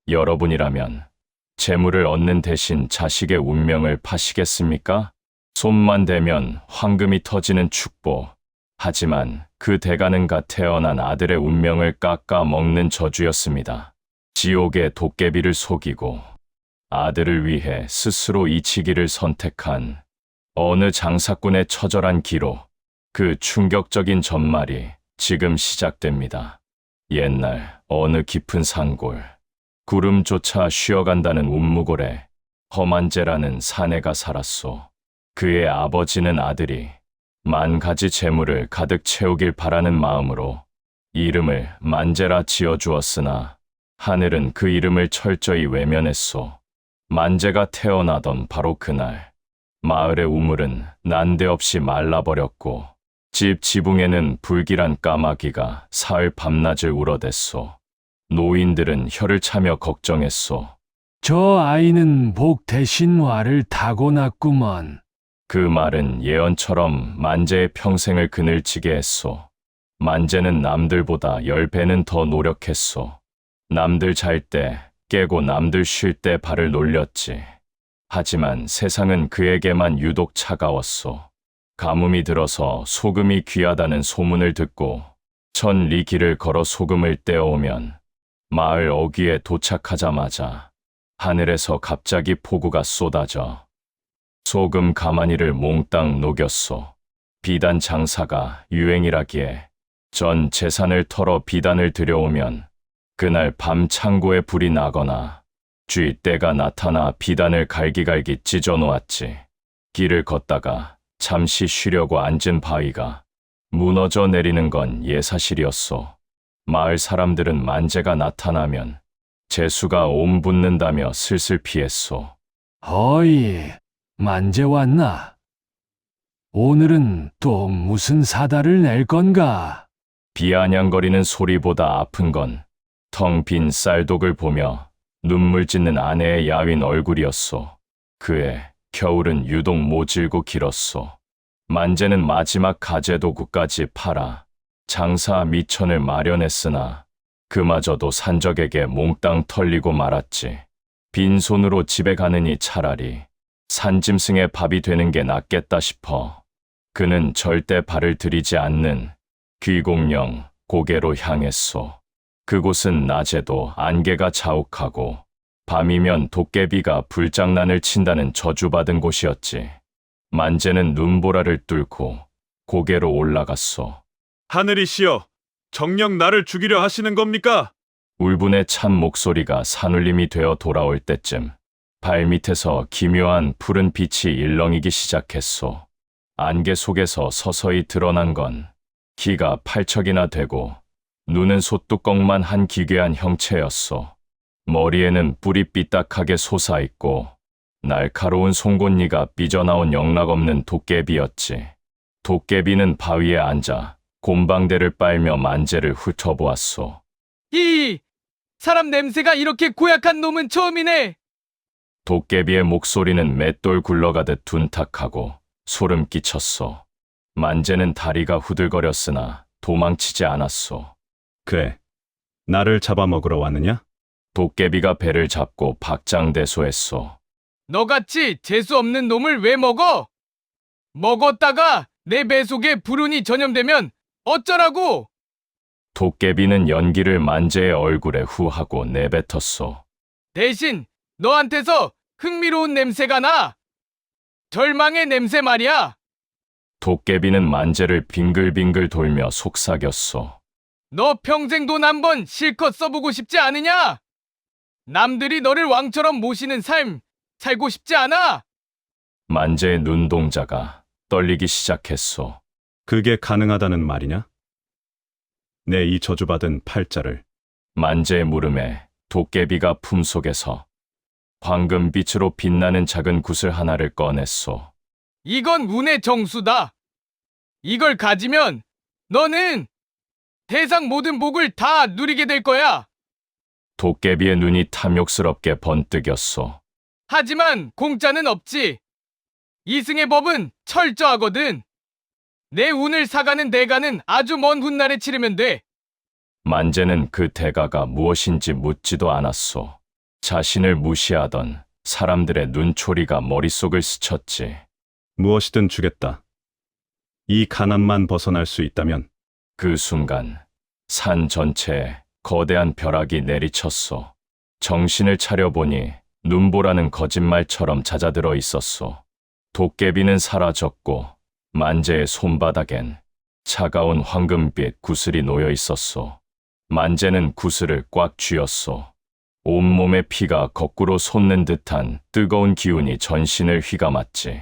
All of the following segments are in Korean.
여러분이라면 재물을 얻는 대신 자식의 운명을 파시겠습니까? 손만 대면 황금이 터지는 축복. 하지만 그 대가는 갓 태어난 아들의 운명을 깎아 먹는 저주였습니다. 지옥의 도깨비를 속이고 아들을 위해 스스로 이치기를 선택한 어느 장사꾼의 처절한 기록. 그 충격적인 전말이 지금 시작됩니다. 옛날 어느 깊은 산골, 구름조차 쉬어간다는 운무골에 허만재라는 사내가 살았소. 그의 아버지는 아들이 만 가지 재물을 가득 채우길 바라는 마음으로 이름을 만재라 지어주었으나 하늘은 그 이름을 철저히 외면했소. 만재가 태어나던 바로 그날, 마을의 우물은 난데없이 말라버렸고 집 지붕에는 불길한 까마귀가 사흘 밤낮을 울어댔소. 노인들은 혀를 차며 걱정했소. 저 아이는 복 대신 화를 타고났구먼. 그 말은 예언처럼 만재의 평생을 그늘지게 했소. 만재는 남들보다 10배는 더 노력했소. 남들 잘 때 깨고 남들 쉴 때 발을 놀렸지. 하지만 세상은 그에게만 유독 차가웠소. 가뭄이 들어서 소금이 귀하다는 소문을 듣고 천리 길을 걸어 소금을 떼어오면 마을 어귀에 도착하자마자 하늘에서 갑자기 폭우가 쏟아져 소금 가마니를 몽땅 녹였소. 비단 장사가 유행이라기에 전 재산을 털어 비단을 들여오면 그날 밤 창고에 불이 나거나 쥐떼가 나타나 비단을 갈기갈기 찢어 놓았지. 길을 걷다가 잠시 쉬려고 앉은 바위가 무너져 내리는 건 예사실이었소. 마을 사람들은 만재가 나타나면 재수가 옴붙는다며 슬슬 피했소. 어이, 만재 왔나? 오늘은 또 무슨 사달을 낼 건가? 비아냥거리는 소리보다 아픈 건 텅 빈 쌀독을 보며 눈물 짓는 아내의 야윈 얼굴이었소. 그의 겨울은 유독 모질고 길었소. 만재는 마지막 가재도구까지 팔아 장사 미천을 마련했으나 그마저도 산적에게 몽땅 털리고 말았지. 빈손으로 집에 가느니 차라리 산짐승의 밥이 되는 게 낫겠다 싶어 그는 절대 발을 들이지 않는 귀공령 고개로 향했소. 그곳은 낮에도 안개가 자욱하고 밤이면 도깨비가 불장난을 친다는 저주받은 곳이었지. 만재는 눈보라를 뚫고 고개로 올라갔소. 하늘이시여, 정녕 나를 죽이려 하시는 겁니까? 울분에 찬 목소리가 산울림이 되어 돌아올 때쯤 발밑에서 기묘한 푸른 빛이 일렁이기 시작했소. 안개 속에서 서서히 드러난 건 키가 8척이나 되고 눈은 소뚜껑만 한 기괴한 형체였소. 머리에는 뿔이 삐딱하게 솟아있고 날카로운 송곳니가 삐져나온 영락없는 도깨비였지. 도깨비는 바위에 앉아 곰방대를 빨며 만재를 훑어보았소. 이 사람 냄새가 이렇게 고약한 놈은 처음이네. 도깨비의 목소리는 맷돌 굴러가듯 둔탁하고 소름 끼쳤소. 만재는 다리가 후들거렸으나 도망치지 않았소. 그래, 나를 잡아먹으러 왔느냐? 도깨비가 배를 잡고 박장대소했소. 너같이 재수 없는 놈을 왜 먹어? 먹었다가 내 배 속에 불운이 전염되면 어쩌라고? 도깨비는 연기를 만재의 얼굴에 후하고 내뱉었소. 대신 너한테서 흥미로운 냄새가 나. 절망의 냄새 말이야. 도깨비는 만재를 빙글빙글 돌며 속삭였소. 너 평생 돈 한 번 실컷 써보고 싶지 않으냐? 남들이 너를 왕처럼 모시는 삶 살고 싶지 않아? 만재의 눈동자가 떨리기 시작했소. 그게 가능하다는 말이냐? 내 이 저주받은 팔자를 만재의 물음에 도깨비가 품속에서 황금빛으로 빛나는 작은 구슬 하나를 꺼냈소. 이건 운의 정수다. 이걸 가지면 너는 세상 모든 복을 다 누리게 될 거야. 도깨비의 눈이 탐욕스럽게 번뜩였소. 하지만 공짜는 없지. 이승의 법은 철저하거든. 내 운을 사가는 대가는 아주 먼 훗날에 치르면 돼. 만재는 그 대가가 무엇인지 묻지도 않았소. 자신을 무시하던 사람들의 눈초리가 머릿속을 스쳤지. 무엇이든 주겠다. 이 가난만 벗어날 수 있다면. 그 순간 산 전체에 거대한 벼락이 내리쳤소. 정신을 차려보니 눈보라는 거짓말처럼 잦아들어 있었소. 도깨비는 사라졌고 만재의 손바닥엔 차가운 황금빛 구슬이 놓여 있었소. 만재는 구슬을 꽉 쥐었소. 온몸에 피가 거꾸로 솟는 듯한 뜨거운 기운이 전신을 휘감았지.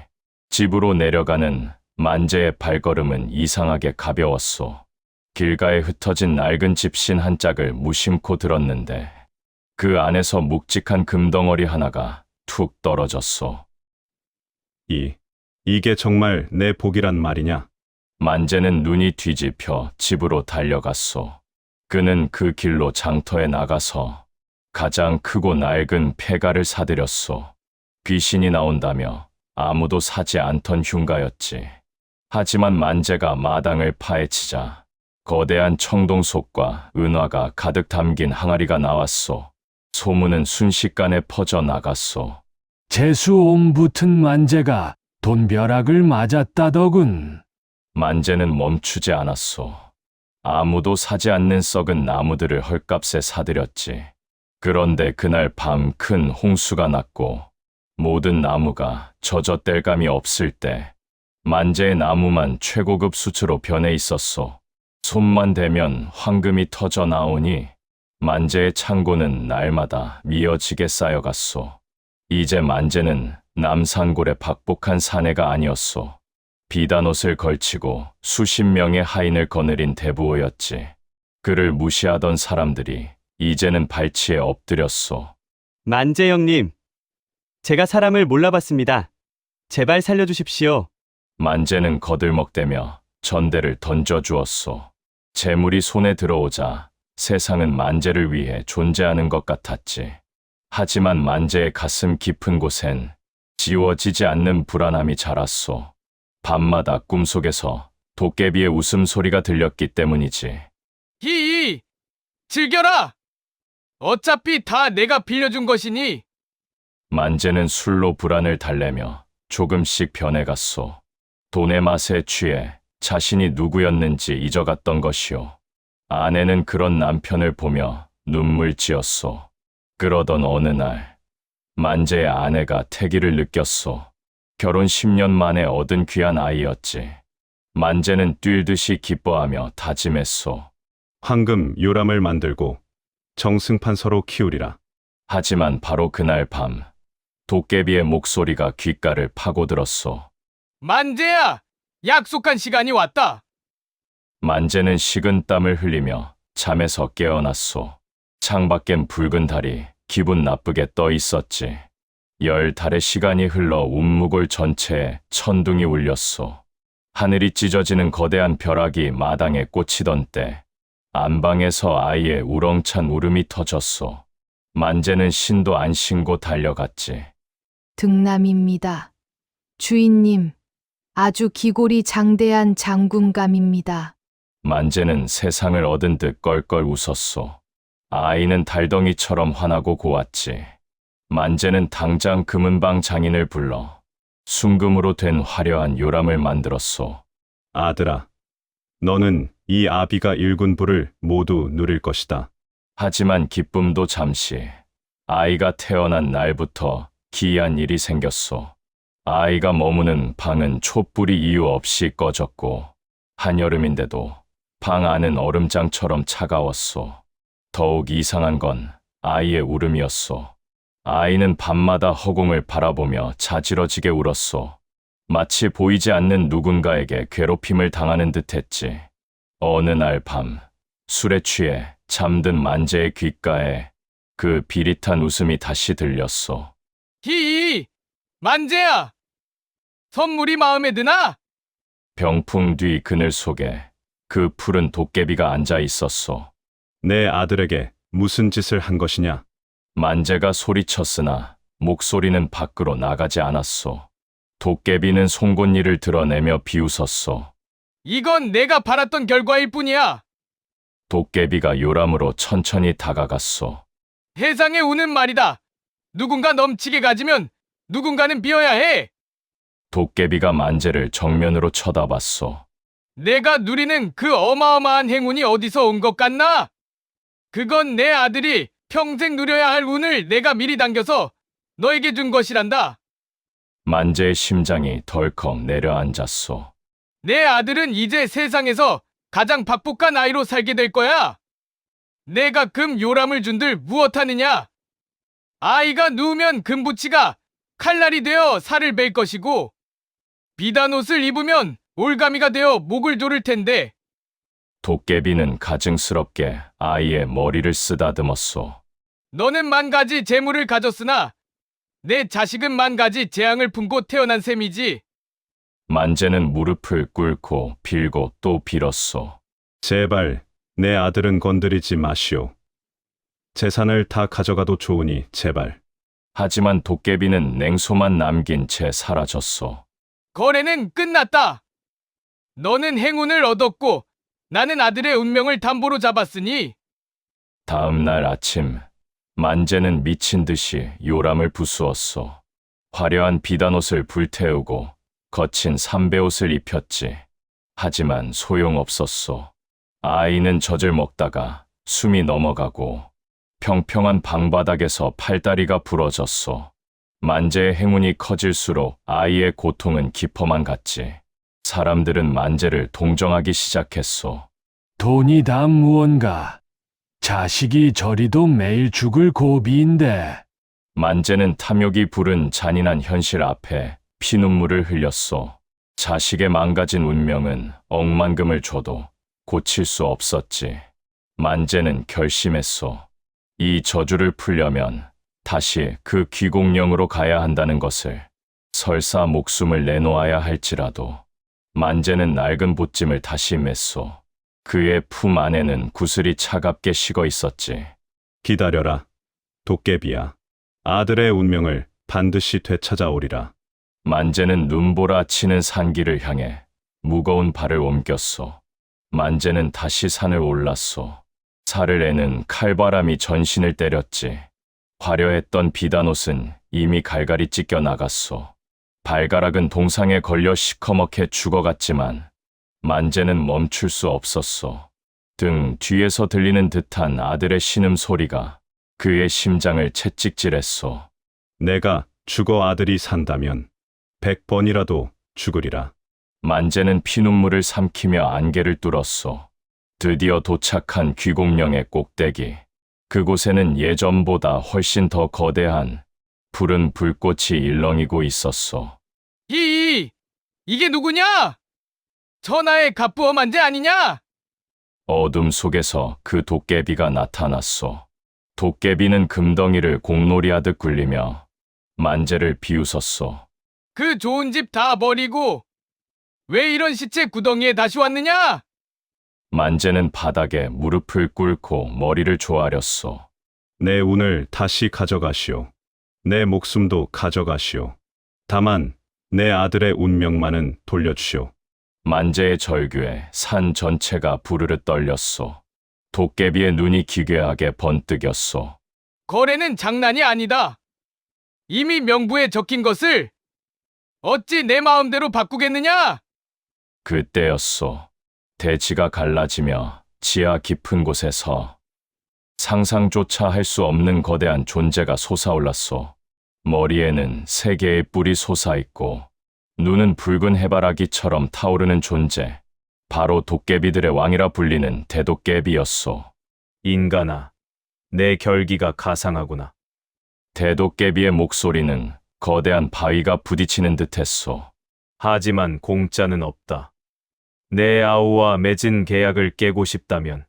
집으로 내려가는 만재의 발걸음은 이상하게 가벼웠소. 길가에 흩어진 낡은 집신 한 짝을 무심코 들었는데 그 안에서 묵직한 금덩어리 하나가 툭 떨어졌소. 이게 정말 내 복이란 말이냐? 만재는 눈이 뒤집혀 집으로 달려갔소. 그는 그 길로 장터에 나가서 가장 크고 낡은 폐가를 사들였소. 귀신이 나온다며 아무도 사지 않던 흉가였지. 하지만 만재가 마당을 파헤치자 거대한 청동속과 은화가 가득 담긴 항아리가 나왔소. 소문은 순식간에 퍼져나갔소. 재수 옴 붙은 만재가 돈벼락을 맞았다더군. 만재는 멈추지 않았소. 아무도 사지 않는 썩은 나무들을 헐값에 사들였지. 그런데 그날 밤 큰 홍수가 났고 모든 나무가 젖어뗄 감이 없을 때 만재의 나무만 최고급 수초로 변해 있었소. 손만 대면 황금이 터져 나오니 만재의 창고는 날마다 미어지게 쌓여갔소. 이제 만재는 남산골의 박복한 사내가 아니었소. 비단 옷을 걸치고 수십 명의 하인을 거느린 대부호였지. 그를 무시하던 사람들이 이제는 발치에 엎드렸소. 만재 형님, 제가 사람을 몰라봤습니다. 제발 살려주십시오. 만재는 거들먹대며 전대를 던져주었소. 재물이 손에 들어오자 세상은 만재를 위해 존재하는 것 같았지. 하지만 만재의 가슴 깊은 곳엔 지워지지 않는 불안함이 자랐소. 밤마다 꿈속에서 도깨비의 웃음소리가 들렸기 때문이지. 히히! 즐겨라! 어차피 다 내가 빌려준 것이니 만재는 술로 불안을 달래며 조금씩 변해갔소. 돈의 맛에 취해 자신이 누구였는지 잊어갔던 것이오. 아내는 그런 남편을 보며 눈물 지었소. 그러던 어느 날 만재의 아내가 태기를 느꼈소. 결혼 10년 만에 얻은 귀한 아이였지. 만재는 뛸듯이 기뻐하며 다짐했소. 황금 요람을 만들고 정승판서로 키우리라. 하지만 바로 그날 밤 도깨비의 목소리가 귓가를 파고들었소. 만재야! 약속한 시간이 왔다. 만재는 식은땀을 흘리며 잠에서 깨어났소. 창밖엔 붉은 달이 기분 나쁘게 떠 있었지. 10달의 시간이 흘러 운무골 전체에 천둥이 울렸소. 하늘이 찢어지는 거대한 벼락이 마당에 꽂히던 때 안방에서 아이의 우렁찬 울음이 터졌소. 만재는 신도 안 신고 달려갔지. 등남입니다. 주인님, 아주 기골이 장대한 장군감입니다. 만재는 세상을 얻은 듯 껄껄 웃었소. 아이는 달덩이처럼 환하고 고왔지. 만재는 당장 금은방 장인을 불러 순금으로 된 화려한 요람을 만들었소. 아들아, 너는 이 아비가 일군 부를 모두 누릴 것이다. 하지만 기쁨도 잠시. 아이가 태어난 날부터 기이한 일이 생겼소. 아이가 머무는 방은 촛불이 이유 없이 꺼졌고 한여름인데도 방 안은 얼음장처럼 차가웠소. 더욱 이상한 건 아이의 울음이었소. 아이는 밤마다 허공을 바라보며 자지러지게 울었소. 마치 보이지 않는 누군가에게 괴롭힘을 당하는 듯했지. 어느 날 밤 술에 취해 잠든 만재의 귓가에 그 비릿한 웃음이 다시 들렸소. 히히! 만재야! 선물이 마음에 드나? 병풍 뒤 그늘 속에 그 푸른 도깨비가 앉아 있었소. 내 아들에게 무슨 짓을 한 것이냐? 만재가 소리쳤으나 목소리는 밖으로 나가지 않았소. 도깨비는 송곳니를 드러내며 비웃었소. 이건 내가 바랐던 결과일 뿐이야. 도깨비가 요람으로 천천히 다가갔소. 세상에 우는 말이다. 누군가 넘치게 가지면 누군가는 비워야 해. 도깨비가 만재를 정면으로 쳐다봤소. 내가 누리는 그 어마어마한 행운이 어디서 온 것 같나? 그건 내 아들이 평생 누려야 할 운을 내가 미리 당겨서 너에게 준 것이란다. 만재의 심장이 덜컥 내려앉았소. 내 아들은 이제 세상에서 가장 박복한 아이로 살게 될 거야. 내가 금 요람을 준들 무엇하느냐? 아이가 누우면 금부치가 칼날이 되어 살을 뺄 것이고 비단 옷을 입으면 올가미가 되어 목을 조를 텐데 도깨비는 가증스럽게 아이의 머리를 쓰다듬었소. 너는 만 가지 재물을 가졌으나 내 자식은 만 가지 재앙을 품고 태어난 셈이지. 만재는 무릎을 꿇고 빌고 또 빌었소. 제발 내 아들은 건드리지 마시오. 재산을 다 가져가도 좋으니 제발. 하지만 도깨비는 냉소만 남긴 채 사라졌소. 거래는 끝났다. 너는 행운을 얻었고 나는 아들의 운명을 담보로 잡았으니 다음 날 아침, 만재는 미친 듯이 요람을 부수었소. 화려한 비단옷을 불태우고 거친 삼배옷을 입혔지. 하지만 소용없었소. 아이는 젖을 먹다가 숨이 넘어가고 평평한 방바닥에서 팔다리가 부러졌소. 만재의 행운이 커질수록 아이의 고통은 깊어만 갔지. 사람들은 만재를 동정하기 시작했소. 돈이 다 무언가. 자식이 저리도 매일 죽을 고비인데. 만재는 탐욕이 부른 잔인한 현실 앞에 피눈물을 흘렸소. 자식의 망가진 운명은 억만금을 줘도 고칠 수 없었지. 만재는 결심했소. 이 저주를 풀려면 다시 그 귀공령으로 가야 한다는 것을. 설사 목숨을 내놓아야 할지라도 만재는 낡은 보찜을 다시 맸소. 그의 품 안에는 구슬이 차갑게 식어 있었지. 기다려라. 도깨비야. 아들의 운명을 반드시 되찾아오리라. 만재는 눈보라 치는 산길을 향해 무거운 발을 옮겼소. 만재는 다시 산을 올랐소. 살을 에는 칼바람이 전신을 때렸지. 화려했던 비단옷은 이미 갈갈이 찢겨 나갔소. 발가락은 동상에 걸려 시커멓게 죽어갔지만 만재는 멈출 수 없었소. 등 뒤에서 들리는 듯한 아들의 신음소리가 그의 심장을 채찍질했소. 내가 죽어 아들이 산다면 100번이라도 죽으리라. 만재는 피눈물을 삼키며 안개를 뚫었소. 드디어 도착한 귀공령의 꼭대기. 그곳에는 예전보다 훨씬 더 거대한 푸른 불꽃이 일렁이고 있었소. 이게 누구냐? 천하의 갑부어 만재 아니냐? 어둠 속에서 그 도깨비가 나타났소. 도깨비는 금덩이를 공놀이하듯 굴리며 만재를 비웃었소. 그 좋은 집 다 버리고 왜 이런 시체 구덩이에 다시 왔느냐? 만재는 바닥에 무릎을 꿇고 머리를 조아렸소. 내 운을 다시 가져가시오. 내 목숨도 가져가시오. 다만 내 아들의 운명만은 돌려주시오. 만재의 절규에 산 전체가 부르르 떨렸소. 도깨비의 눈이 기괴하게 번뜩였소. 거래는 장난이 아니다. 이미 명부에 적힌 것을 어찌 내 마음대로 바꾸겠느냐? 그때였소. 대지가 갈라지며 지하 깊은 곳에서 상상조차 할 수 없는 거대한 존재가 솟아올랐소. 머리에는 세 개의 뿔이 솟아있고 눈은 붉은 해바라기처럼 타오르는 존재. 바로 도깨비들의 왕이라 불리는 대도깨비였소. 인간아, 내 결기가 가상하구나. 대도깨비의 목소리는 거대한 바위가 부딪히는 듯했소. 하지만 공짜는 없다. 내 아우와 맺은 계약을 깨고 싶다면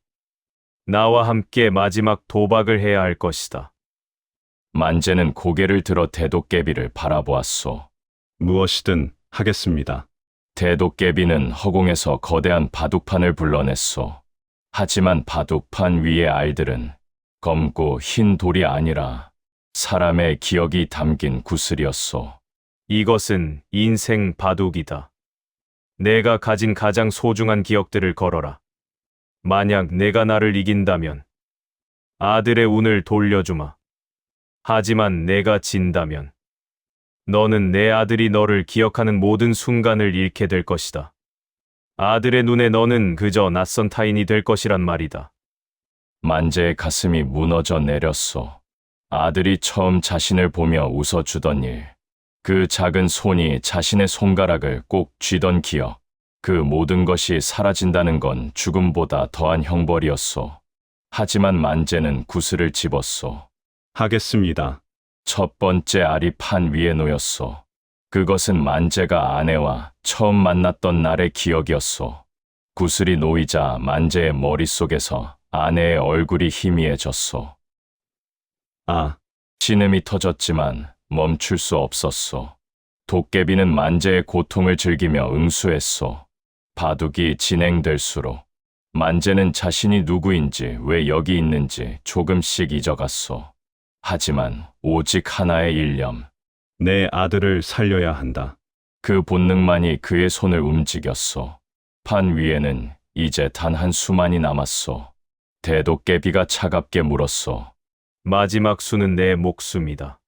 나와 함께 마지막 도박을 해야 할 것이다. 만재는 고개를 들어 대도깨비를 바라보았소. 무엇이든 하겠습니다. 대도깨비는 허공에서 거대한 바둑판을 불러냈소. 하지만 바둑판 위의 알들은 검고 흰 돌이 아니라 사람의 기억이 담긴 구슬이었소. 이것은 인생 바둑이다. 내가 가진 가장 소중한 기억들을 걸어라. 만약 내가 나를 이긴다면 아들의 운을 돌려주마. 하지만 내가 진다면 너는 내 아들이 너를 기억하는 모든 순간을 잃게 될 것이다. 아들의 눈에 너는 그저 낯선 타인이 될 것이란 말이다. 만재의 가슴이 무너져 내렸소. 아들이 처음 자신을 보며 웃어주던 일, 그 작은 손이 자신의 손가락을 꼭 쥐던 기억, 그 모든 것이 사라진다는 건 죽음보다 더한 형벌이었소. 하지만 만재는 구슬을 집었소. 하겠습니다. 첫 번째 알이 판 위에 놓였소. 그것은 만재가 아내와 처음 만났던 날의 기억이었소. 구슬이 놓이자 만재의 머릿속에서 아내의 얼굴이 희미해졌소. 아, 신음이 터졌지만 멈출 수 없었소. 도깨비는 만재의 고통을 즐기며 응수했소. 바둑이 진행될수록 만재는 자신이 누구인지 왜 여기 있는지 조금씩 잊어갔소. 하지만 오직 하나의 일념, 내 아들을 살려야 한다. 그 본능만이 그의 손을 움직였소. 판 위에는 이제 단 한 수만이 남았소. 대도깨비가 차갑게 물었소. 마지막 수는 내 목숨이다.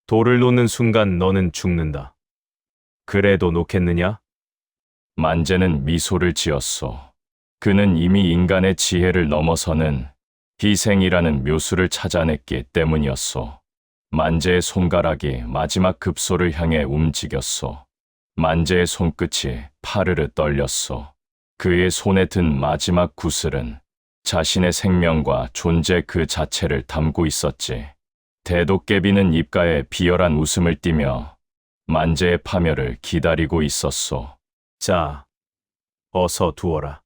돌을 놓는 순간 너는 죽는다. 그래도 놓겠느냐? 만재는 미소를 지었소. 그는 이미 인간의 지혜를 넘어서는 희생이라는 묘수를 찾아냈기 때문이었소. 만재의 손가락이 마지막 급소를 향해 움직였소. 만재의 손끝이 파르르 떨렸소. 그의 손에 든 마지막 구슬은 자신의 생명과 존재 그 자체를 담고 있었지. 대도깨비는 입가에 비열한 웃음을 띠며 만재의 파멸을 기다리고 있었소. 자, 어서 두어라.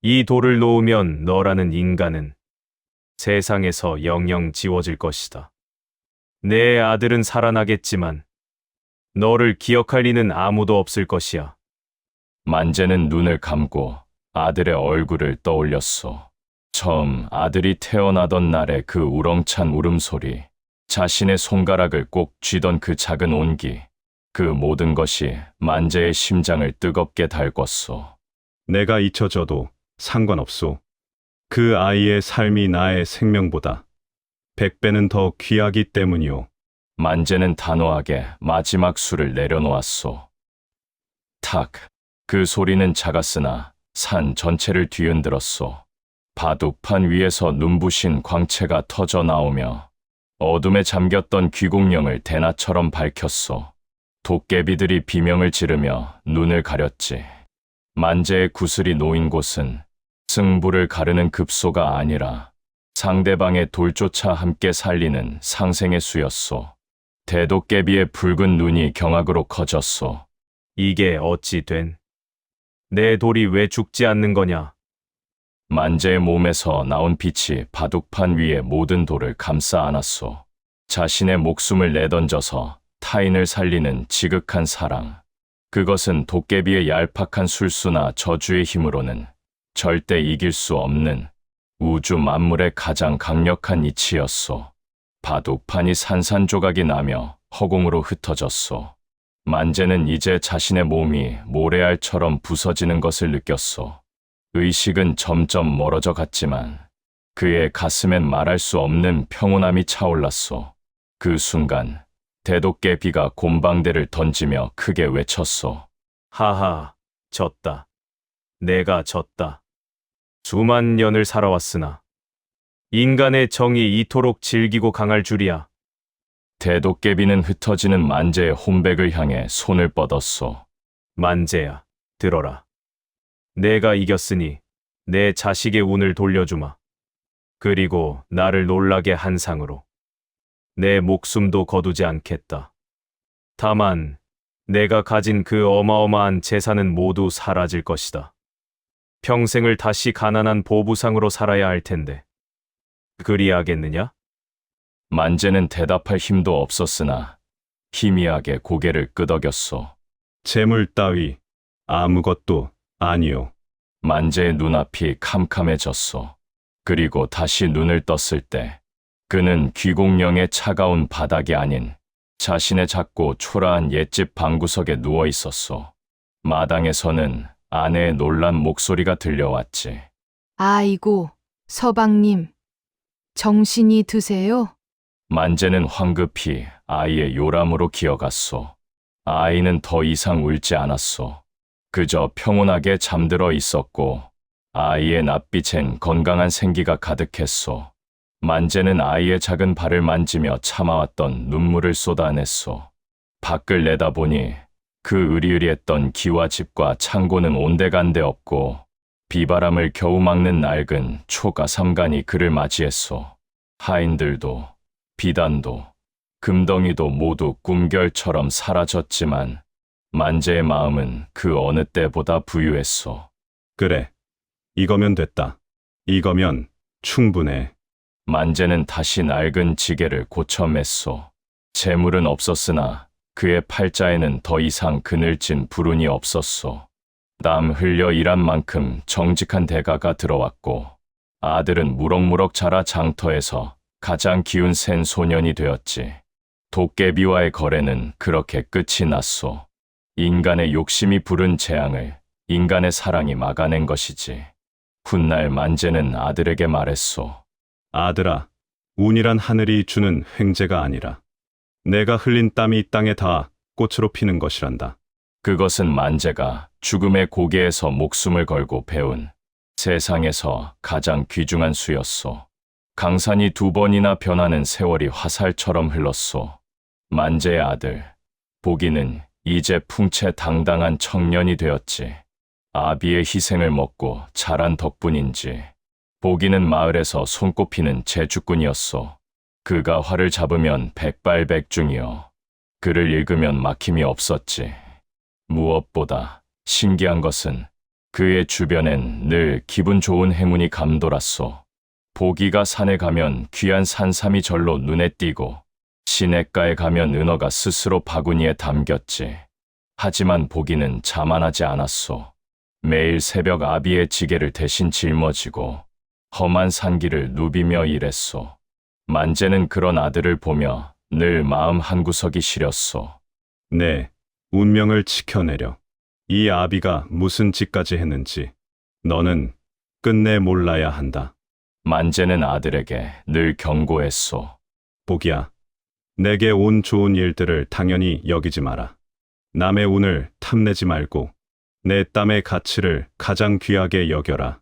이 돌을 놓으면 너라는 인간은 세상에서 영영 지워질 것이다. 내 아들은 살아나겠지만 너를 기억할 이는 아무도 없을 것이야. 만재는 눈을 감고 아들의 얼굴을 떠올렸소. 처음 아들이 태어나던 날의 그 우렁찬 울음소리, 자신의 손가락을 꼭 쥐던 그 작은 온기, 그 모든 것이 만재의 심장을 뜨겁게 달궜소. 내가 잊혀져도 상관없소. 그 아이의 삶이 나의 생명보다 100배는 더 귀하기 때문이오. 만재는 단호하게 마지막 수를 내려놓았소. 탁! 그 소리는 작았으나 산 전체를 뒤흔들었소. 바둑판 위에서 눈부신 광채가 터져 나오며 어둠에 잠겼던 귀공령을 대낮처럼 밝혔소. 도깨비들이 비명을 지르며 눈을 가렸지. 만재의 구슬이 놓인 곳은 승부를 가르는 급소가 아니라 상대방의 돌조차 함께 살리는 상생의 수였소. 대도깨비의 붉은 눈이 경악으로 커졌소. 이게 어찌 된? 내 돌이 왜 죽지 않는 거냐? 만재의 몸에서 나온 빛이 바둑판 위의 모든 돌을 감싸 안았소. 자신의 목숨을 내던져서 타인을 살리는 지극한 사랑. 그것은 도깨비의 얄팍한 술수나 저주의 힘으로는 절대 이길 수 없는 우주 만물의 가장 강력한 이치였소. 바둑판이 산산조각이 나며 허공으로 흩어졌소. 만재는 이제 자신의 몸이 모래알처럼 부서지는 것을 느꼈소. 의식은 점점 멀어져 갔지만 그의 가슴엔 말할 수 없는 평온함이 차올랐소. 그 순간 대도깨비가 곰방대를 던지며 크게 외쳤소. 하하, 졌다. 내가 졌다. 수만 년을 살아왔으나 인간의 정이 이토록 질기고 강할 줄이야. 대도깨비는 흩어지는 만재의 혼백을 향해 손을 뻗었소. 만재야, 들어라. 내가 이겼으니 내 자식의 운을 돌려주마. 그리고 나를 놀라게 한 상으로 내 목숨도 거두지 않겠다. 다만 내가 가진 그 어마어마한 재산은 모두 사라질 것이다. 평생을 다시 가난한 보부상으로 살아야 할 텐데 그리하겠느냐? 만재는 대답할 힘도 없었으나 희미하게 고개를 끄덕였소. 재물 따위 아무것도 아니오. 만재의 눈앞이 캄캄해졌소. 그리고 다시 눈을 떴을 때 그는 귀공령의 차가운 바닥이 아닌 자신의 작고 초라한 옛집 방구석에 누워 있었소. 마당에서는 아내의 놀란 목소리가 들려왔지. 아이고, 서방님. 정신이 드세요? 만재는 황급히 아이의 요람으로 기어갔소. 아이는 더 이상 울지 않았소. 그저 평온하게 잠들어 있었고 아이의 낯빛엔 건강한 생기가 가득했소. 만재는 아이의 작은 발을 만지며 참아왔던 눈물을 쏟아냈소. 밖을 내다보니 그 으리으리했던 기와 집과 창고는 온데간데 없고 비바람을 겨우 막는 낡은 초가삼간이 그를 맞이했소. 하인들도 비단도 금덩이도 모두 꿈결처럼 사라졌지만 만재의 마음은 그 어느 때보다 부유했소. 그래. 이거면 됐다. 이거면 충분해. 만재는 다시 낡은 지게를 고쳐 맸소. 재물은 없었으나 그의 팔자에는 더 이상 그늘진 불운이 없었소. 땀 흘려 일한 만큼 정직한 대가가 들어왔고 아들은 무럭무럭 자라 장터에서 가장 기운 센 소년이 되었지. 도깨비와의 거래는 그렇게 끝이 났소. 인간의 욕심이 부른 재앙을 인간의 사랑이 막아낸 것이지. 훗날 만재는 아들에게 말했소. 아들아, 운이란 하늘이 주는 횡재가 아니라 내가 흘린 땀이 이 땅에 닿아 꽃으로 피는 것이란다. 그것은 만재가 죽음의 고개에서 목숨을 걸고 배운 세상에서 가장 귀중한 수였소. 강산이 2번이나 변하는 세월이 화살처럼 흘렀소. 만재의 아들 보기는 이제 풍채당당한 청년이 되었지. 아비의 희생을 먹고 자란 덕분인지 보기는 마을에서 손꼽히는 재주꾼이었소. 그가 활을 잡으면 백발백중이요. 글을 읽으면 막힘이 없었지. 무엇보다 신기한 것은 그의 주변엔 늘 기분 좋은 행운이 감돌았소. 보기가 산에 가면 귀한 산삼이 절로 눈에 띄고 시냇가에 가면 은어가 스스로 바구니에 담겼지. 하지만 보기는 자만하지 않았소. 매일 새벽 아비의 지게를 대신 짊어지고 험한 산길을 누비며 일했소. 만재는 그런 아들을 보며 늘 마음 한구석이 시렸소. 네, 운명을 지켜내려. 이 아비가 무슨 짓까지 했는지 너는 끝내 몰라야 한다. 만재는 아들에게 늘 경고했소. 보기야, 내게 온 좋은 일들을 당연히 여기지 마라. 남의 운을 탐내지 말고 내 땀의 가치를 가장 귀하게 여겨라.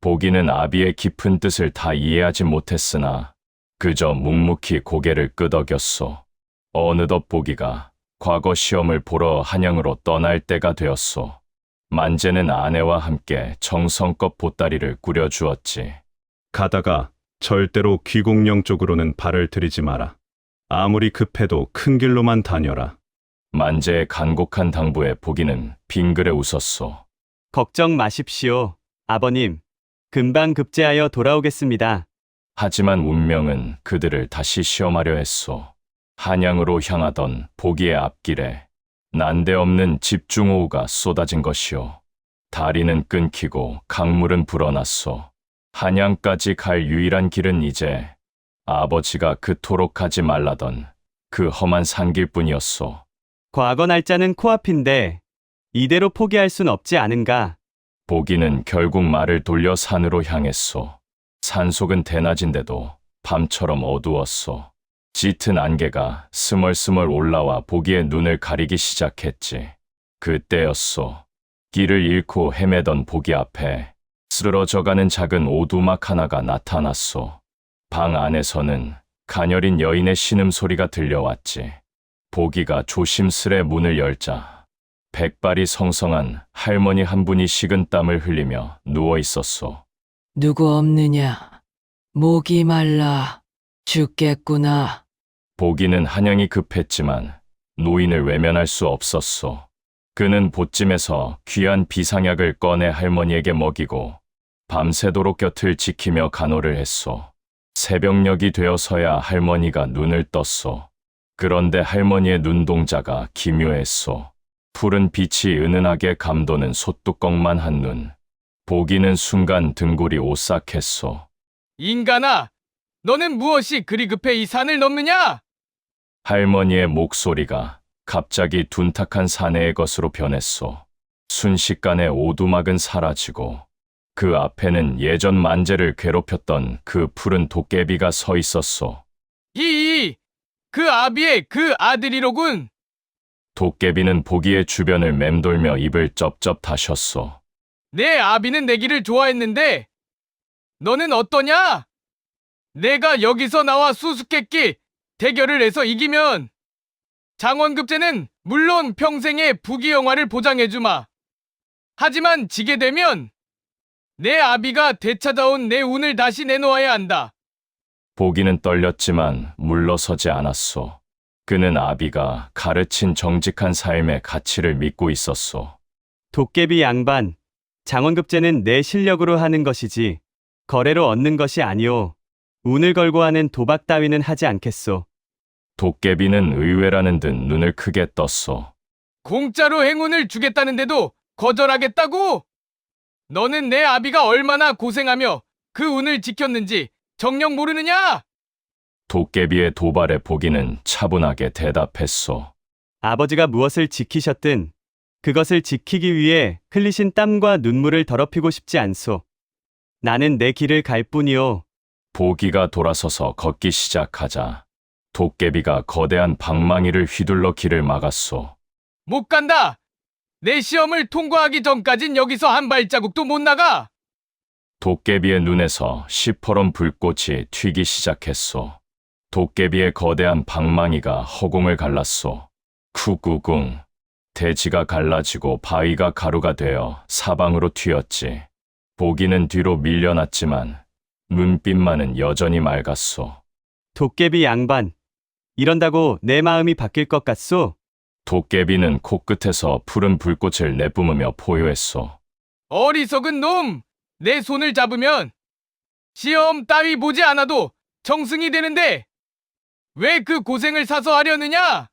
보기는 아비의 깊은 뜻을 다 이해하지 못했으나 그저 묵묵히 고개를 끄덕였소. 어느덧 보기가 과거 시험을 보러 한양으로 떠날 때가 되었소. 만재는 아내와 함께 정성껏 보따리를 꾸려주었지. 가다가 절대로 귀공령 쪽으로는 발을 들이지 마라. 아무리 급해도 큰 길로만 다녀라. 만재의 간곡한 당부에 보기는 빙그레 웃었소. 걱정 마십시오. 아버님, 금방 급제하여 돌아오겠습니다. 하지만 운명은 그들을 다시 시험하려 했소. 한양으로 향하던 보기의 앞길에 난데없는 집중호우가 쏟아진 것이오. 다리는 끊기고 강물은 불어났소. 한양까지 갈 유일한 길은 이제 아버지가 그토록 가지 말라던 그 험한 산길뿐이었소. 과거 날짜는 코앞인데 이대로 포기할 순 없지 않은가? 보기는 결국 말을 돌려 산으로 향했소. 산속은 대낮인데도 밤처럼 어두웠소. 짙은 안개가 스멀스멀 올라와 보기의 눈을 가리기 시작했지. 그때였소. 길을 잃고 헤매던 보기 앞에 쓰러져가는 작은 오두막 하나가 나타났소. 방 안에서는 가녀린 여인의 신음소리가 들려왔지. 보기가 조심스레 문을 열자 백발이 성성한 할머니 한 분이 식은땀을 흘리며 누워 있었소. 누구 없느냐? 목이 말라 죽겠구나. 보기는 한양이 급했지만 노인을 외면할 수 없었소. 그는 보찜에서 귀한 비상약을 꺼내 할머니에게 먹이고 밤새도록 곁을 지키며 간호를 했소. 새벽녘이 되어서야 할머니가 눈을 떴소. 그런데 할머니의 눈동자가 기묘했소. 푸른 빛이 은은하게 감도는 솥뚜껑만 한 눈. 보기는 순간 등골이 오싹했소. 인간아, 너는 무엇이 그리 급해 이 산을 넘느냐? 할머니의 목소리가 갑자기 둔탁한 사내의 것으로 변했소. 순식간에 오두막은 사라지고 그 앞에는 예전 만재를 괴롭혔던 그 푸른 도깨비가 서 있었소. 이 그 아비의 그 아들이로군. 도깨비는 보기의 주변을 맴돌며 입을 쩝쩝 다셨소. 내 아비는 내기를 좋아했는데 너는 어떠냐? 내가 여기서 나와 수수께끼 대결을 해서 이기면 장원급제는 물론 평생의 부귀영화를 보장해주마. 하지만 지게 되면 내 아비가 되찾아온 내 운을 다시 내놓아야 한다. 보기는 떨렸지만 물러서지 않았소. 그는 아비가 가르친 정직한 삶의 가치를 믿고 있었소. 도깨비 양반, 장원급제는 내 실력으로 하는 것이지 거래로 얻는 것이 아니오. 운을 걸고 하는 도박 따위는 하지 않겠소. 도깨비는 의외라는 듯 눈을 크게 떴소. 공짜로 행운을 주겠다는데도 거절하겠다고? 너는 내 아비가 얼마나 고생하며 그 운을 지켰는지 정녕 모르느냐? 도깨비의 도발에 보기는 차분하게 대답했소. 아버지가 무엇을 지키셨든 그것을 지키기 위해 흘리신 땀과 눈물을 더럽히고 싶지 않소. 나는 내 길을 갈 뿐이오. 보기가 돌아서서 걷기 시작하자 도깨비가 거대한 방망이를 휘둘러 길을 막았소. 못 간다. 내 시험을 통과하기 전까진 여기서 한 발자국도 못 나가. 도깨비의 눈에서 시퍼런 불꽃이 튀기 시작했소. 도깨비의 거대한 방망이가 허공을 갈랐소. 쿠구궁. 대지가 갈라지고 바위가 가루가 되어 사방으로 튀었지. 보기는 뒤로 밀려났지만 눈빛만은 여전히 맑았소. 도깨비 양반, 이런다고 내 마음이 바뀔 것 같소? 도깨비는 코끝에서 푸른 불꽃을 내뿜으며 포효했소. 어리석은 놈! 내 손을 잡으면 시험 따위 보지 않아도 정승이 되는데 왜 그 고생을 사서 하려느냐?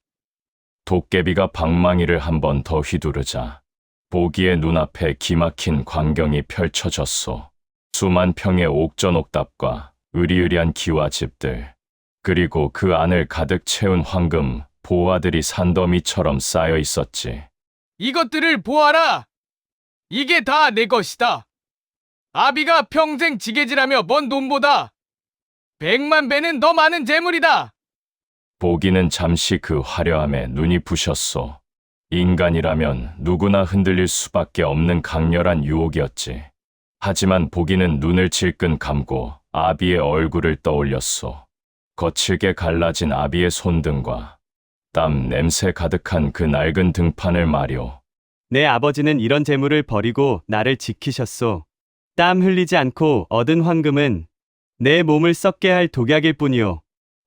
도깨비가 방망이를 한 번 더 휘두르자 보기의 눈앞에 기막힌 광경이 펼쳐졌소. 수만 평의 옥전옥답과 으리으리한 기와집들, 그리고 그 안을 가득 채운 황금, 보화들이 산더미처럼 쌓여 있었지. 이것들을 보아라! 이게 다 내 것이다. 아비가 평생 지게질하며 번 돈보다 100만 배는 더 많은 재물이다. 보기는 잠시 그 화려함에 눈이 부셨소. 인간이라면 누구나 흔들릴 수밖에 없는 강렬한 유혹이었지. 하지만 보기는 눈을 질끈 감고 아비의 얼굴을 떠올렸소. 거칠게 갈라진 아비의 손등과 땀 냄새 가득한 그 낡은 등판을 말이오. 내 아버지는 이런 재물을 버리고 나를 지키셨소. 땀 흘리지 않고 얻은 황금은 내 몸을 썩게 할 독약일 뿐이오.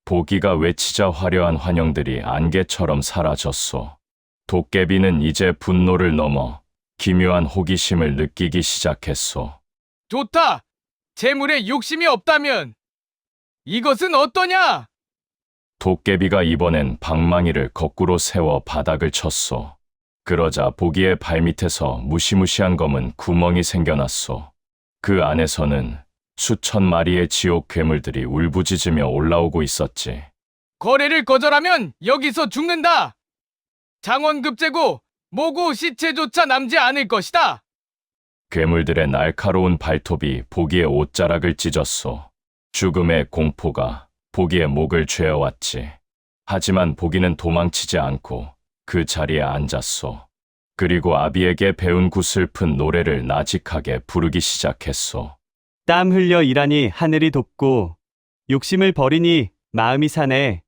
보기가 외치자 화려한 환영들이 안개처럼 사라졌소. 도깨비는 이제 분노를 넘어 기묘한 호기심을 느끼기 시작했소. 좋다. 재물에 욕심이 없다면 이것은 어떠냐? 도깨비가 이번엔 방망이를 거꾸로 세워 바닥을 쳤소. 그러자 보기의 발밑에서 무시무시한 검은 구멍이 생겨났소. 그 안에서는 수천 마리의 지옥 괴물들이 울부짖으며 올라오고 있었지. 거래를 거절하면 여기서 죽는다. 장원급제고 뭐고 시체조차 남지 않을 것이다. 괴물들의 날카로운 발톱이 보기의 옷자락을 찢었소. 죽음의 공포가 보기의 목을 죄어왔지. 하지만 보기는 도망치지 않고 그 자리에 앉았소. 그리고 아비에게 배운 구슬픈 노래를 나직하게 부르기 시작했소. 땀 흘려 일하니 하늘이 돕고 욕심을 버리니 마음이 사네.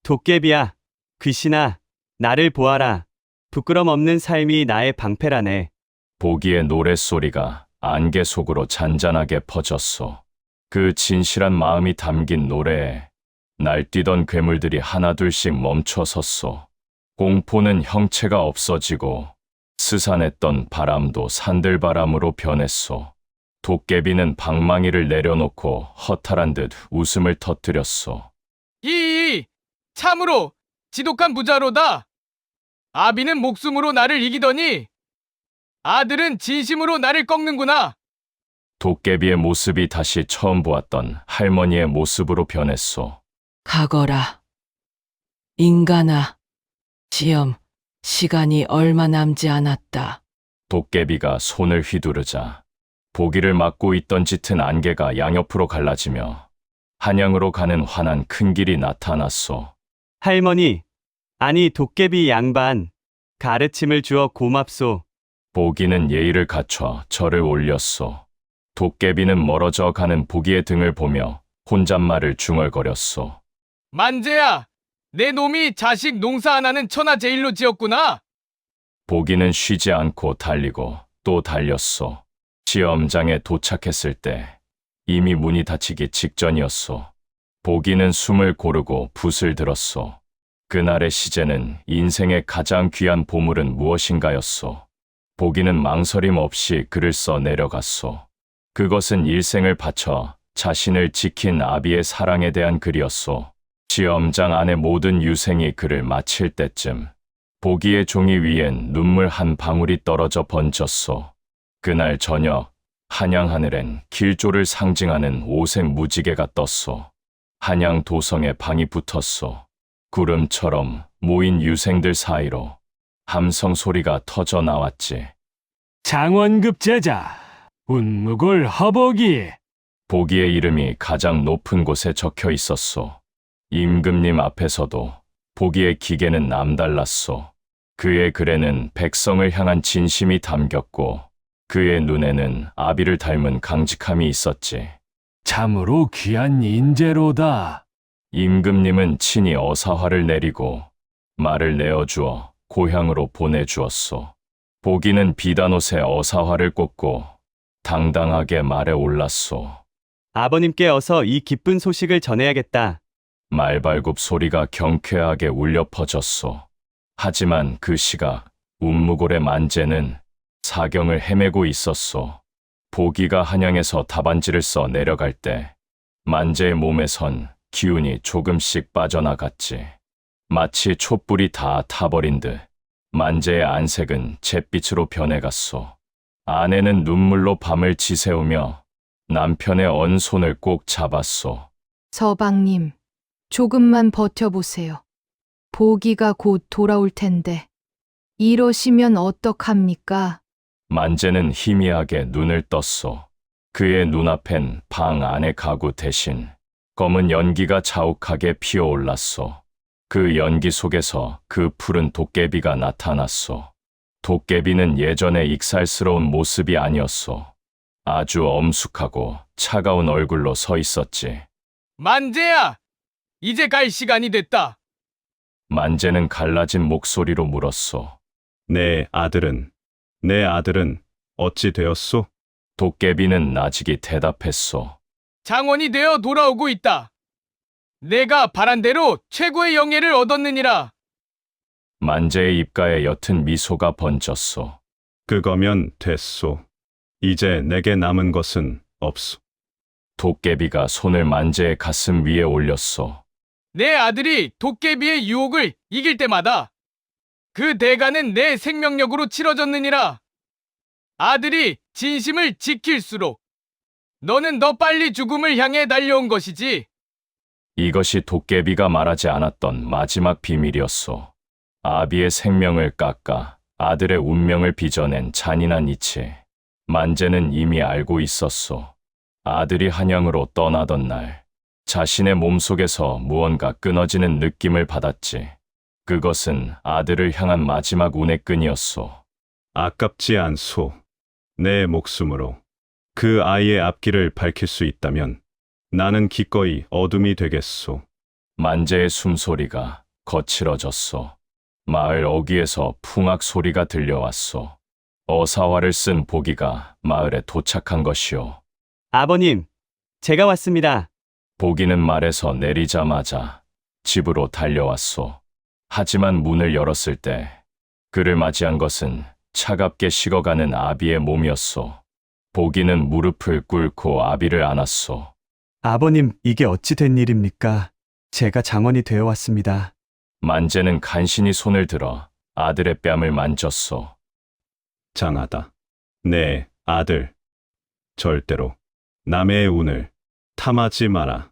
도깨비야, 귀신아, 나를 보아라. 부끄럼 없는 삶이 나의 방패라네. 보기의 노랫소리가 안개 속으로 잔잔하게 퍼졌소. 그 진실한 마음이 담긴 노래에 날뛰던 괴물들이 하나둘씩 멈춰섰소. 공포는 형체가 없어지고 스산했던 바람도 산들바람으로 변했소. 도깨비는 방망이를 내려놓고 허탈한 듯 웃음을 터뜨렸소. 이 참으로 지독한 부자로다. 아비는 목숨으로 나를 이기더니 아들은 진심으로 나를 꺾는구나. 도깨비의 모습이 다시 처음 보았던 할머니의 모습으로 변했소. 가거라. 인간아, 시험, 시간이 얼마 남지 않았다. 도깨비가 손을 휘두르자 보기를 막고 있던 짙은 안개가 양옆으로 갈라지며 한양으로 가는 환한 큰 길이 나타났소. 할머니, 아니 도깨비 양반, 가르침을 주어 고맙소. 보기는 예의를 갖춰 절을 올렸소. 도깨비는 멀어져 가는 보기의 등을 보며 혼잣말을 중얼거렸소. 만재야, 내 놈이 자식 농사 하나는 천하제일로 지었구나. 보기는 쉬지 않고 달리고 또 달렸소. 시험장에 도착했을 때 이미 문이 닫히기 직전이었소. 보기는 숨을 고르고 붓을 들었소. 그날의 시제는 인생의 가장 귀한 보물은 무엇인가였소. 보기는 망설임 없이 글을 써 내려갔소. 그것은 일생을 바쳐 자신을 지킨 아비의 사랑에 대한 글이었소. 시험장 안의 모든 유생이 글을 마칠 때쯤 보기의 종이 위엔 눈물 한 방울이 떨어져 번졌소. 그날 저녁 한양 하늘엔 길조를 상징하는 오색 무지개가 떴소. 한양 도성에 방이 붙었소. 구름처럼 모인 유생들 사이로 함성 소리가 터져 나왔지. 장원급 제자, 운무골 허복이. 보기의 이름이 가장 높은 곳에 적혀 있었소. 임금님 앞에서도 보기의 기계는 남달랐소. 그의 글에는 백성을 향한 진심이 담겼고 그의 눈에는 아비를 닮은 강직함이 있었지. 참으로 귀한 인재로다. 임금님은 친히 어사화를 내리고 말을 내어주어 고향으로 보내주었소. 보기는 비단옷에 어사화를 꽂고 당당하게 말에 올랐소. 아버님께 어서 이 기쁜 소식을 전해야겠다. 말발굽 소리가 경쾌하게 울려 퍼졌소. 하지만 그 시각 운무골의 만재는 사경을 헤매고 있었소. 보기가 한양에서 답안지를 써 내려갈 때 만재의 몸에선 기운이 조금씩 빠져나갔지. 마치 촛불이 다 타버린 듯 만재의 안색은 잿빛으로 변해갔소. 아내는 눈물로 밤을 지새우며 남편의 언 손을 꼭 잡았소. 서방님, 조금만 버텨보세요. 보기가 곧 돌아올 텐데. 이러시면 어떡합니까? 만재는 희미하게 눈을 떴소. 그의 눈앞엔 방 안의 가구 대신 검은 연기가 자욱하게 피어올랐소. 그 연기 속에서 그 푸른 도깨비가 나타났소. 도깨비는 예전의 익살스러운 모습이 아니었소. 아주 엄숙하고 차가운 얼굴로 서 있었지. 만재야, 이제 갈 시간이 됐다. 만재는 갈라진 목소리로 물었소. 내 아들은 어찌 되었소? 도깨비는 나직이 대답했소. 장원이 되어 돌아오고 있다. 내가 바란 대로 최고의 영예를 얻었느니라. 만재의 입가에 옅은 미소가 번졌소. 그거면 됐소. 이제 내게 남은 것은 없소. 도깨비가 손을 만재의 가슴 위에 올렸소. 내 아들이 도깨비의 유혹을 이길 때마다 그 대가는 내 생명력으로 치러졌느니라. 아들이 진심을 지킬수록 너는 더 빨리 죽음을 향해 달려온 것이지. 이것이 도깨비가 말하지 않았던 마지막 비밀이었소. 아비의 생명을 깎아 아들의 운명을 빚어낸 잔인한 이치. 만재는 이미 알고 있었소. 아들이 한양으로 떠나던 날 자신의 몸속에서 무언가 끊어지는 느낌을 받았지. 그것은 아들을 향한 마지막 운의 끈이었소. 아깝지 않소. 내 목숨으로 그 아이의 앞길을 밝힐 수 있다면 나는 기꺼이 어둠이 되겠소. 만재의 숨소리가 거칠어졌소. 마을 어귀에서 풍악 소리가 들려왔소. 어사화를 쓴 보기가 마을에 도착한 것이오. 아버님, 제가 왔습니다. 보기는 말에서 내리자마자 집으로 달려왔소. 하지만 문을 열었을 때 그를 맞이한 것은 차갑게 식어가는 아비의 몸이었소. 보기는 무릎을 꿇고 아비를 안았소. 아버님, 이게 어찌 된 일입니까? 제가 장원이 되어 왔습니다. 만재는 간신히 손을 들어 아들의 뺨을 만졌소. 장하다. 내 아들. 절대로 남의 운을 탐하지 마라.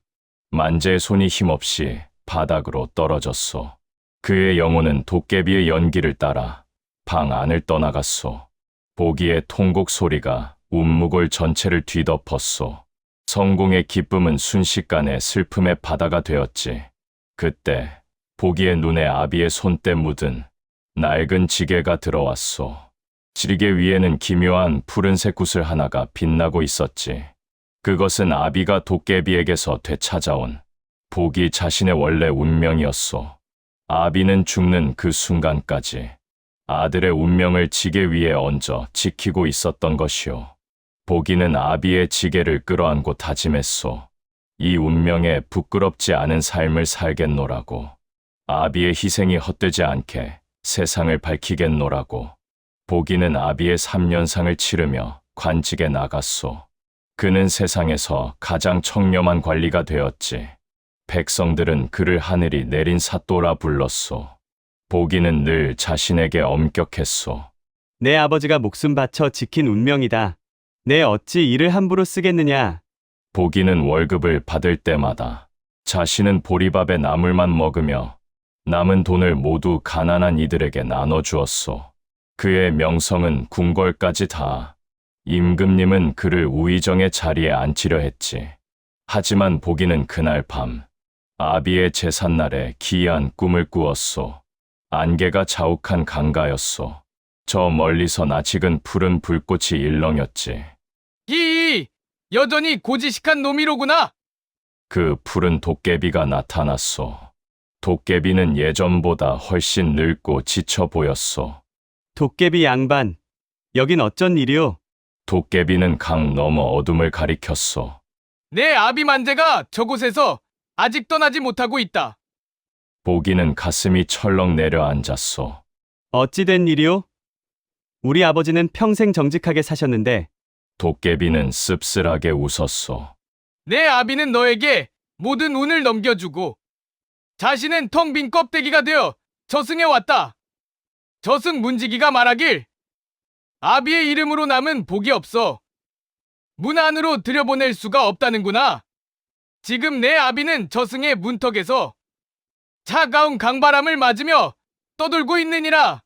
만재의 손이 힘없이 바닥으로 떨어졌소. 그의 영혼은 도깨비의 연기를 따라 방 안을 떠나갔소. 보기의 통곡 소리가 운무골 전체를 뒤덮었소. 성공의 기쁨은 순식간에 슬픔의 바다가 되었지. 그때 보기의 눈에 아비의 손때 묻은 낡은 지게가 들어왔소. 지게 위에는 기묘한 푸른색 구슬 하나가 빛나고 있었지. 그것은 아비가 도깨비에게서 되찾아온 보기 자신의 원래 운명이었소. 아비는 죽는 그 순간까지 아들의 운명을 지게 위에 얹어 지키고 있었던 것이오. 보기는 아비의 지게를 끌어안고 다짐했소. 이 운명에 부끄럽지 않은 삶을 살겠노라고. 아비의 희생이 헛되지 않게 세상을 밝히겠노라고. 보기는 아비의 3년상을 치르며 관직에 나갔소. 그는 세상에서 가장 청렴한 관리가 되었지. 백성들은 그를 하늘이 내린 사또라 불렀소. 보기는 늘 자신에게 엄격했소. 내 아버지가 목숨 바쳐 지킨 운명이다. 내 어찌 이를 함부로 쓰겠느냐. 보기는 월급을 받을 때마다 자신은 보리밥에 나물만 먹으며 남은 돈을 모두 가난한 이들에게 나눠주었소. 그의 명성은 궁궐까지 다. 임금님은 그를 우의정의 자리에 앉히려 했지. 하지만 보기는 그날 밤 아비의 제삿날에 기이한 꿈을 꾸었소. 안개가 자욱한 강가였소. 저 멀리서 낯익은 푸른 불꽃이 일렁였지. 이 여전히 고지식한 놈이로구나. 그 푸른 도깨비가 나타났소. 도깨비는 예전보다 훨씬 늙고 지쳐 보였소. 도깨비 양반, 여긴 어쩐 일이오? 도깨비는 강 너머 어둠을 가리켰소. 내 아비 만재가 저곳에서 아직 떠나지 못하고 있다. 보기는 가슴이 철렁 내려앉았소. 어찌 된 일이오? 우리 아버지는 평생 정직하게 사셨는데. 도깨비는 씁쓸하게 웃었소. 내 아비는 너에게 모든 운을 넘겨주고 자신은 텅 빈 껍데기가 되어 저승에 왔다. 저승 문지기가 말하길 아비의 이름으로 남은 복이 없어 문 안으로 들여보낼 수가 없다는구나. 지금 내 아비는 저승의 문턱에서 차가운 강바람을 맞으며 떠돌고 있느니라.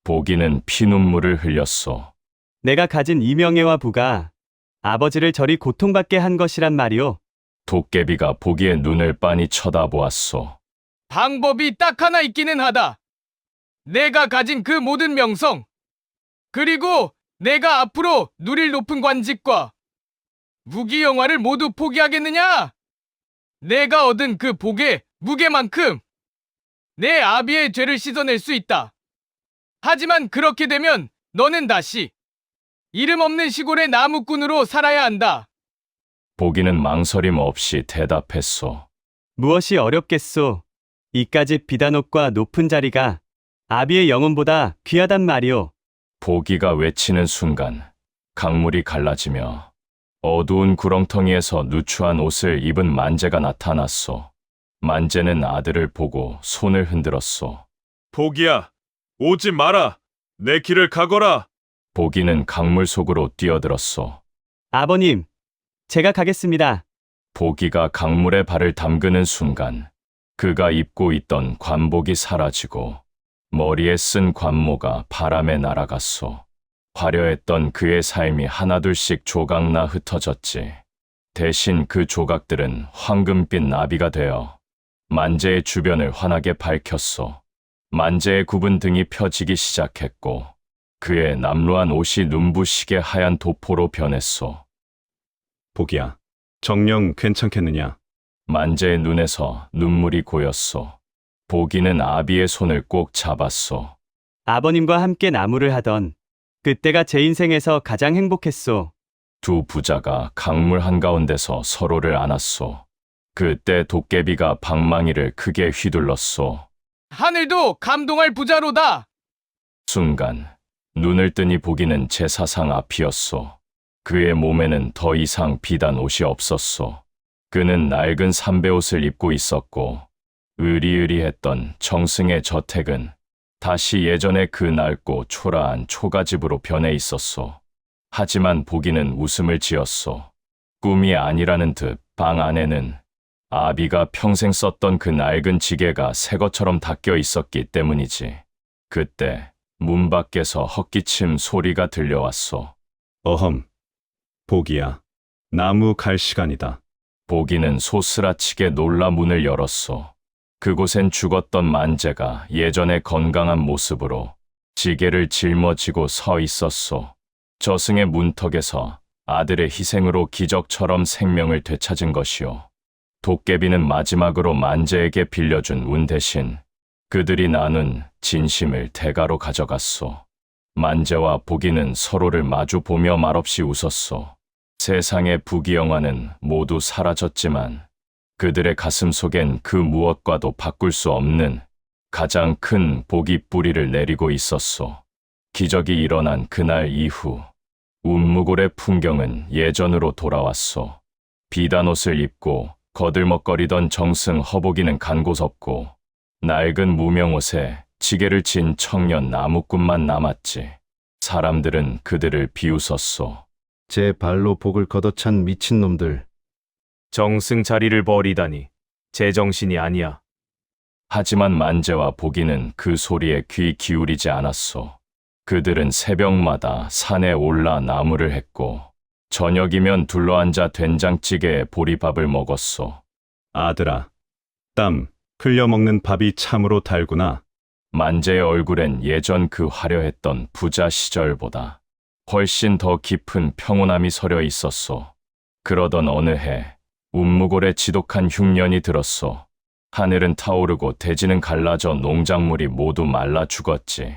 보기는 피눈물을 흘렸소. 내가 가진 이명예와 부가 아버지를 저리 고통받게 한 것이란 말이오. 도깨비가 보기의 눈을 빤히 쳐다보았소. 방법이 딱 하나 있기는 하다. 내가 가진 그 모든 명성, 그리고 내가 앞으로 누릴 높은 관직과 무기 영화를 모두 포기하겠느냐? 내가 얻은 그 복의 무게만큼 내 아비의 죄를 씻어낼 수 있다. 하지만 그렇게 되면 너는 다시 이름 없는 시골의 나무꾼으로 살아야 한다. 보기는 망설임 없이 대답했소. 무엇이 어렵겠소. 이까지 비단옷과 높은 자리가 아비의 영혼보다 귀하단 말이오. 보기가 외치는 순간 강물이 갈라지며 어두운 구렁텅이에서 누추한 옷을 입은 만재가 나타났소. 만재는 아들을 보고 손을 흔들었소. 보기야, 오지 마라. 내 길을 가거라. 보기는 강물 속으로 뛰어들었소. 아버님, 제가 가겠습니다. 보기가 강물에 발을 담그는 순간 그가 입고 있던 관복이 사라지고 머리에 쓴 관모가 바람에 날아갔소. 화려했던 그의 삶이 하나둘씩 조각나 흩어졌지. 대신 그 조각들은 황금빛 나비가 되어 만재의 주변을 환하게 밝혔소. 만재의 굽은 등이 펴지기 시작했고 그의 남루한 옷이 눈부시게 하얀 도포로 변했소. 보기야, 정녕 괜찮겠느냐? 만재의 눈에서 눈물이 고였소. 보기는 아비의 손을 꼭 잡았소. 아버님과 함께 나무를 하던 그때가 제 인생에서 가장 행복했소. 두 부자가 강물 한가운데서 서로를 안았소. 그때 도깨비가 방망이를 크게 휘둘렀소. 하늘도 감동할 부자로다. 순간 눈을 뜨니 보기는 제사상 앞이었소. 그의 몸에는 더 이상 비단 옷이 없었소. 그는 낡은 삼배옷을 입고 있었고 으리으리했던 정승의 저택은 다시 예전의 그 낡고 초라한 초가집으로 변해 있었소. 하지만 보기는 웃음을 지었소. 꿈이 아니라는 듯 방 안에는 아비가 평생 썼던 그 낡은 지게가 새 것처럼 닦여 있었기 때문이지. 그때 문 밖에서 헛기침 소리가 들려왔소. 어험, 보기야, 나무 갈 시간이다. 보기는 소스라치게 놀라 문을 열었소. 그곳엔 죽었던 만재가 예전의 건강한 모습으로 지게를 짊어지고 서 있었소. 저승의 문턱에서 아들의 희생으로 기적처럼 생명을 되찾은 것이오. 도깨비는 마지막으로 만재에게 빌려준 운 대신 그들이 나눈 진심을 대가로 가져갔소. 만재와 보기는 서로를 마주 보며 말없이 웃었소. 세상의 부귀영화는 모두 사라졌지만 그들의 가슴 속엔 그 무엇과도 바꿀 수 없는 가장 큰 복이 뿌리를 내리고 있었소. 기적이 일어난 그날 이후 운무골의 풍경은 예전으로 돌아왔소. 비단 옷을 입고 거들먹거리던 정승 허복이는 간 곳 없고 낡은 무명옷에 지게를 친 청년 나무꾼만 남았지. 사람들은 그들을 비웃었소. 제 발로 복을 걷어찬 미친놈들. 정승 자리를 버리다니 제정신이 아니야. 하지만 만재와 보기는 그 소리에 귀 기울이지 않았소. 그들은 새벽마다 산에 올라 나무를 했고 저녁이면 둘러앉아 된장찌개에 보리밥을 먹었소. 아들아, 땀 흘려 먹는 밥이 참으로 달구나. 만재의 얼굴엔 예전 그 화려했던 부자 시절보다 훨씬 더 깊은 평온함이 서려 있었소. 그러던 어느 해 운무골에 지독한 흉년이 들었소. 하늘은 타오르고 대지는 갈라져 농작물이 모두 말라 죽었지.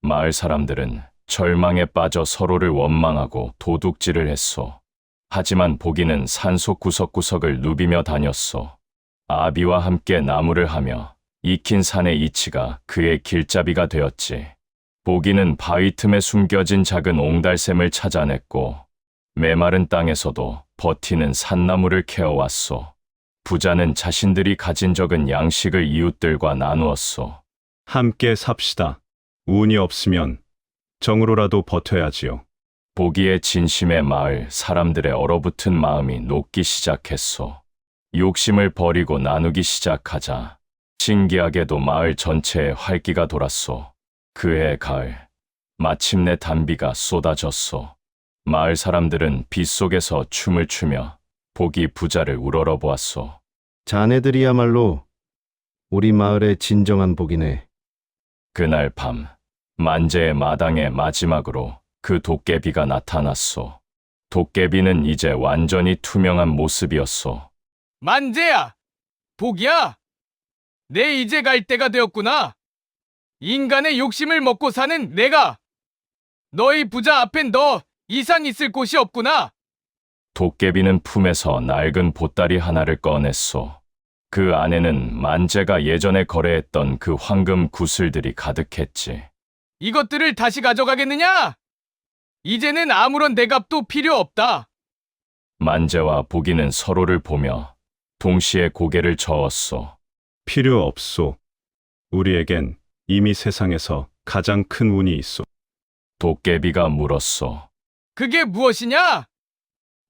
마을 사람들은 절망에 빠져 서로를 원망하고 도둑질을 했소. 하지만 보기는 산속 구석구석을 누비며 다녔소. 아비와 함께 나무를 하며 익힌 산의 이치가 그의 길잡이가 되었지. 보기는 바위 틈에 숨겨진 작은 옹달샘을 찾아냈고 메마른 땅에서도 버티는 산나무를 캐어왔소. 부자는 자신들이 가진 적은 양식을 이웃들과 나누었소. 함께 삽시다. 운이 없으면 정으로라도 버텨야지요. 보기의 진심에 마을 사람들의 얼어붙은 마음이 녹기 시작했소. 욕심을 버리고 나누기 시작하자 신기하게도 마을 전체에 활기가 돌았소. 그해 가을, 마침내 단비가 쏟아졌소. 마을 사람들은 빗속에서 춤을 추며 보기 부자를 우러러보았소. 자네들이야말로 우리 마을의 진정한 복이네. 그날 밤, 만재의 마당에 마지막으로 그 도깨비가 나타났소. 도깨비는 이제 완전히 투명한 모습이었소. 만재야! 복이야! 내 이제 갈 때가 되었구나. 인간의 욕심을 먹고 사는 내가! 너희 부자 앞엔 너 이상 있을 곳이 없구나. 도깨비는 품에서 낡은 보따리 하나를 꺼냈소. 그 안에는 만재가 예전에 거래했던 그 황금 구슬들이 가득했지. 이것들을 다시 가져가겠느냐? 이제는 아무런 대답도 필요 없다. 만재와 보기는 서로를 보며 동시에 고개를 저었소. 필요 없소. 우리에겐 이미 세상에서 가장 큰 운이 있소. 도깨비가 물었소. 그게 무엇이냐?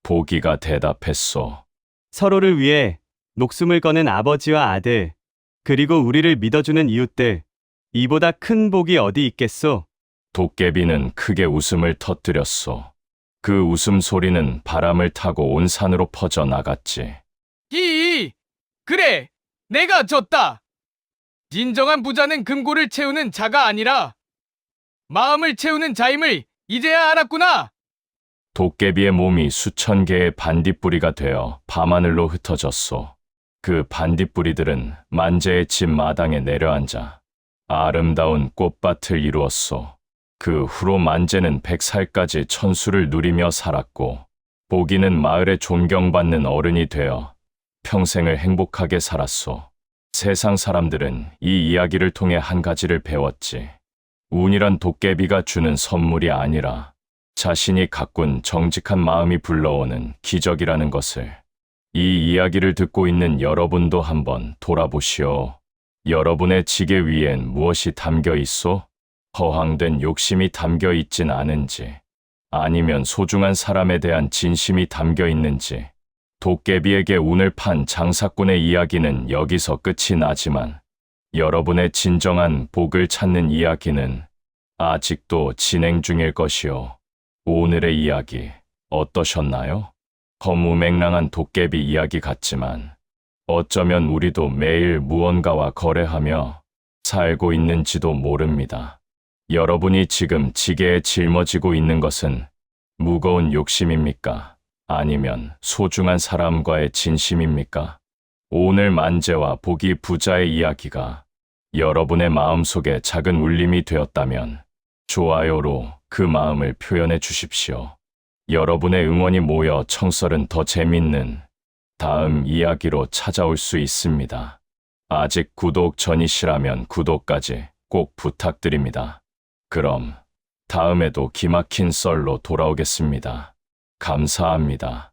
보기가 대답했소. 서로를 위해 목숨을 거는 아버지와 아들, 그리고 우리를 믿어주는 이웃들. 이보다 큰 복이 어디 있겠소? 도깨비는 크게 웃음을 터뜨렸소. 그 웃음소리는 바람을 타고 온 산으로 퍼져 나갔지. 그래, 내가 졌다. 진정한 부자는 금고를 채우는 자가 아니라 마음을 채우는 자임을 이제야 알았구나. 도깨비의 몸이 수천 개의 반딧불이가 되어 밤하늘로 흩어졌소. 그 반딧불이들은 만재의 집 마당에 내려앉아 아름다운 꽃밭을 이루었소. 그 후로 만재는 100살까지 천수를 누리며 살았고 보기는 마을에 존경받는 어른이 되어 평생을 행복하게 살았소. 세상 사람들은 이 이야기를 통해 한 가지를 배웠지. 운이란 도깨비가 주는 선물이 아니라 자신이 가꾼 정직한 마음이 불러오는 기적이라는 것을. 이 이야기를 듣고 있는 여러분도 한번 돌아보시오. 여러분의 지게 위엔 무엇이 담겨 있소? 허황된 욕심이 담겨 있진 않은지, 아니면 소중한 사람에 대한 진심이 담겨 있는지. 도깨비에게 운을 판 장사꾼의 이야기는 여기서 끝이 나지만 여러분의 진정한 복을 찾는 이야기는 아직도 진행 중일 것이오. 오늘의 이야기 어떠셨나요? 허무맹랑한 도깨비 이야기 같지만 어쩌면 우리도 매일 무언가와 거래하며 살고 있는지도 모릅니다. 여러분이 지금 지게에 짊어지고 있는 것은 무거운 욕심입니까? 아니면 소중한 사람과의 진심입니까? 오늘 만재와 보기 부자의 이야기가 여러분의 마음속에 작은 울림이 되었다면 좋아요로 그 마음을 표현해 주십시오. 여러분의 응원이 모여 청설은 더 재밌는 다음 이야기로 찾아올 수 있습니다. 아직 구독 전이시라면 구독까지 꼭 부탁드립니다. 그럼 다음에도 기막힌 썰로 돌아오겠습니다. 감사합니다.